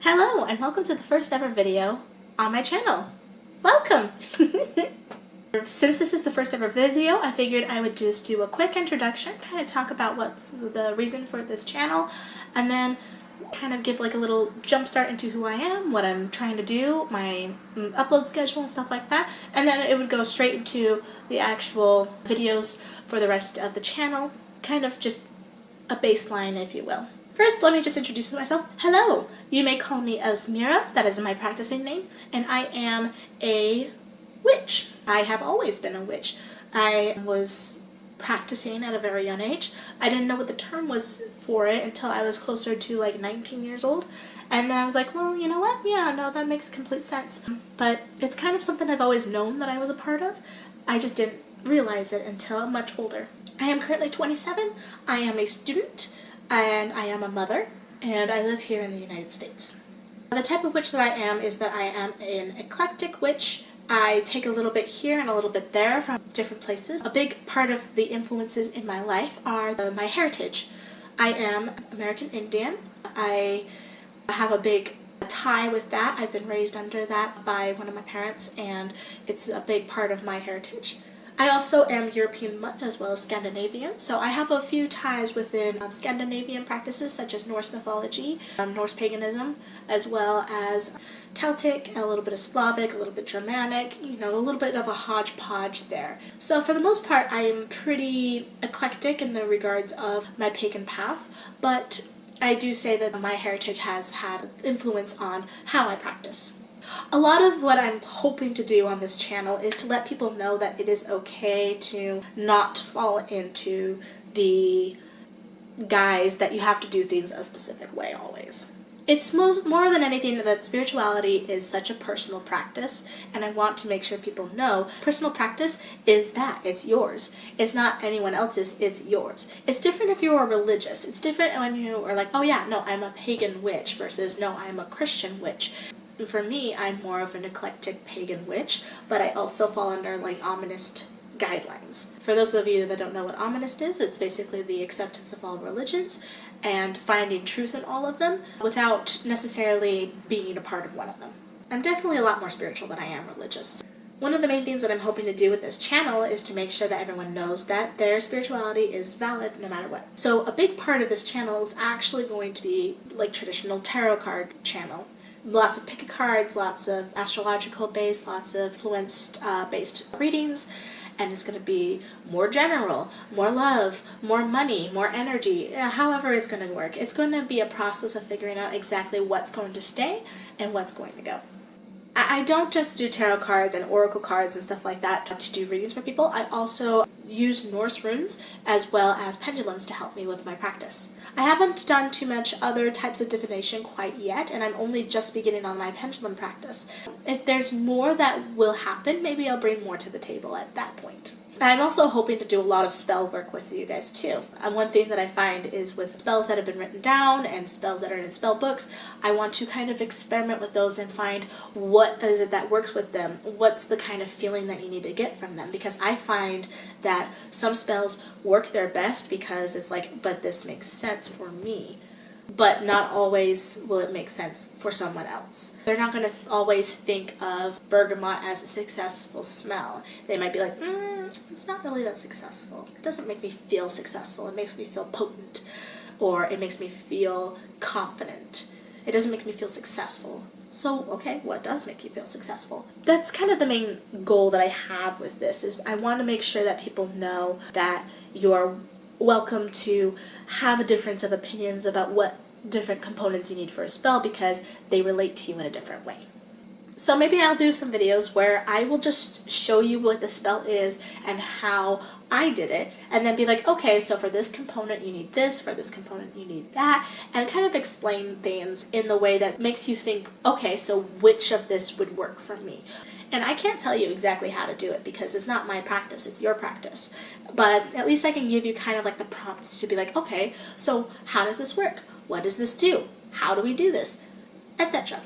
Hello and welcome to the first ever video on my channel. Welcome! Since this is the first ever video, I figured I would just do a quick introduction, kind of talk about what's the reason for this channel, and then kind of give like a little jump start into who I am, what I'm trying to do, my upload schedule and stuff like that, and then it would go straight into the actual videos for the rest of the channel, kind of just a baseline, if you will. First, let me just introduce myself. Hello! You may call me Esmira, that is my practicing name, and I am a witch. I have always been a witch. I was practicing at a very young age. I didn't know what the term was for it until I was closer to like 19 years old. And then I was like, well, you know what? Yeah, no, that makes complete sense. But it's kind of something I've always known that I was a part of. I just didn't realize it until much older. I am currently 27. I am a student. And I am a mother, and I live here in the United States. The type of witch that I am is that I am an eclectic witch. I take a little bit here and a little bit there from different places. A big part of the influences in my life are my heritage. I am American Indian. I have a big tie with that. I've been raised under that by one of my parents, and it's a big part of my heritage. I also am European mutt as well as Scandinavian, so I have a few ties within Scandinavian practices such as Norse mythology, Norse paganism, as well as Celtic, a little bit of Slavic, a little bit Germanic, you know, a little bit of a hodgepodge there. So for the most part, I am pretty eclectic in the regards of my pagan path, but I do say that my heritage has had influence on how I practice. A lot of what I'm hoping to do on this channel is to let people know that it is okay to not fall into the guise that you have to do things a specific way always. It's more than anything that spirituality is such a personal practice, and I want to make sure people know personal practice is that. It's yours. It's not anyone else's, it's yours. It's different if you are religious. It's different when you are like, oh yeah, no, I'm a pagan witch versus no, I'm a Christian witch. For me, I'm more of an eclectic pagan witch, but I also fall under like ominist guidelines. For those of you that don't know what ominist is, it's basically the acceptance of all religions and finding truth in all of them without necessarily being a part of one of them. I'm definitely a lot more spiritual than I am religious. One of the main things that I'm hoping to do with this channel is to make sure that everyone knows that their spirituality is valid no matter what. So a big part of this channel is actually going to be like traditional tarot card channel. Lots of pick cards, lots of astrological based, lots of influenced based readings, and it's going to be more general, more love, more money, more energy, however it's going to work. It's going to be a process of figuring out exactly what's going to stay and what's going to go. I don't just do tarot cards and oracle cards and stuff like that to do readings for people. I also use Norse runes as well as pendulums to help me with my practice. I haven't done too much other types of divination quite yet, and I'm only just beginning on my pendulum practice. If there's more that will happen, maybe I'll bring more to the table at that point. I'm also hoping to do a lot of spell work with you guys too. And one thing that I find is with spells that have been written down and spells that are in spell books, I want to kind of experiment with those and find what is it that works with them. What's the kind of feeling that you need to get from them? Because I find that some spells work their best because it's like, but this makes sense for me. But not always will it make sense for someone else. They're not going to always think of bergamot as a successful smell. They might be like, it's not really that successful. It doesn't make me feel successful. It makes me feel potent, or it makes me feel confident. It doesn't make me feel successful. So, okay, what does make you feel successful? That's kind of the main goal that I have with this, is I want to make sure that people know that you're welcome to have a difference of opinions about what different components you need for a spell because they relate to you in a different way. So maybe I'll do some videos where I will just show you what the spell is and how I did it, and then be like, okay, so for this component you need this, for this component you need that, and kind of explain things in the way that makes you think, okay, so which of this would work for me? And I can't tell you exactly how to do it because it's not my practice, it's your practice. But at least I can give you kind of like the prompts to be like, okay, so how does this work? What does this do? How do we do this? Etc.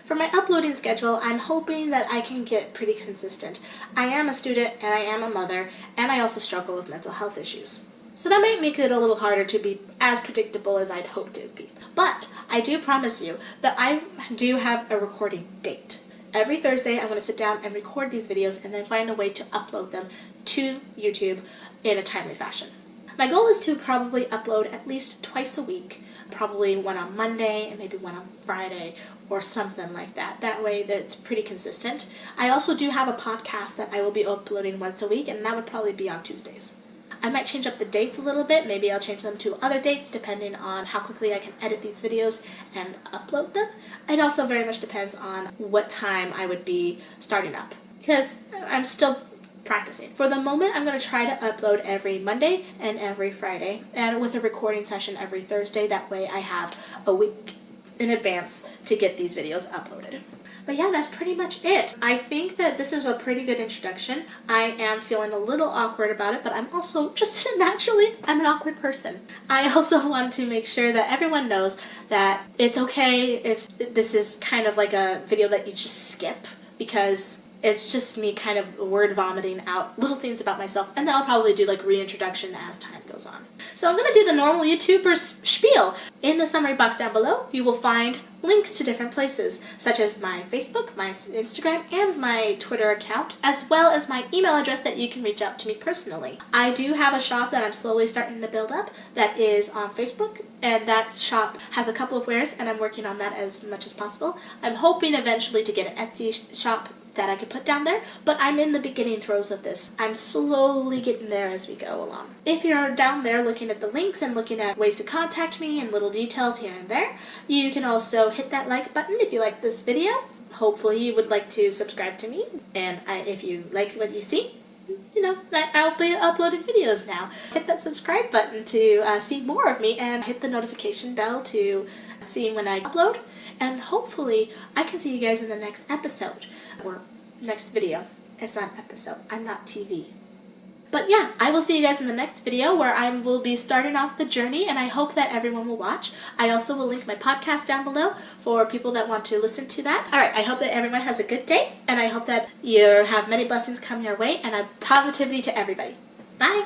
For my uploading schedule, I'm hoping that I can get pretty consistent. I am a student and I am a mother, and I also struggle with mental health issues. So that might make it a little harder to be as predictable as I'd hoped it would be. But I I do promise you that I do have a recording date. Every Thursday, I'm going to sit down and record these videos and then find a way to upload them to YouTube in a timely fashion. My goal is to probably upload at least twice a week, probably one on Monday and maybe one on Friday or something like that. That way that it's pretty consistent. I also do have a podcast that I will be uploading once a week, and that would probably be on Tuesdays. I might change up the dates a little bit. Maybe I'll change them to other dates depending on how quickly I can edit these videos and upload them. It also very much depends on what time I would be starting up, because I'm still practicing. For the moment, I'm going to try to upload every Monday and every Friday, and with a recording session every Thursday. That way I have a week in advance to get these videos uploaded. But yeah, that's pretty much it. I think that this is a pretty good introduction. I am feeling a little awkward about it, but I'm also just naturally, I'm an awkward person. I also want to make sure that everyone knows that it's okay if this is kind of like a video that you just skip, because it's just me kind of word vomiting out little things about myself, and then I'll probably do like reintroduction as time goes on. So I'm going to do the normal YouTuber spiel. In the summary box down below, you will find links to different places, such as my Facebook, my Instagram, and my Twitter account, as well as my email address that you can reach out to me personally. I do have a shop that I'm slowly starting to build up that is on Facebook, and that shop has a couple of wares, and I'm working on that as much as possible. I'm hoping eventually to get an Etsy shop that I could put down there, but I'm in the beginning throes of this. I'm slowly getting there as we go along. If you're down there looking at the links and looking at ways to contact me and little details here and there, you can also hit that like button if you like this video. Hopefully you would like to subscribe to me, and if you like what you see, you know, I'll be uploading videos now. Hit that subscribe button to see more of me, and hit the notification bell to see when I upload, and hopefully I can see you guys in the next episode, or next video. It's not an episode. I'm not TV. But yeah, I will see you guys in the next video where I will be starting off the journey, and I hope that everyone will watch. I also will link my podcast down below for people that want to listen to that. Alright, I hope that everyone has a good day, and I hope that you have many blessings come your way, and a positivity to everybody. Bye!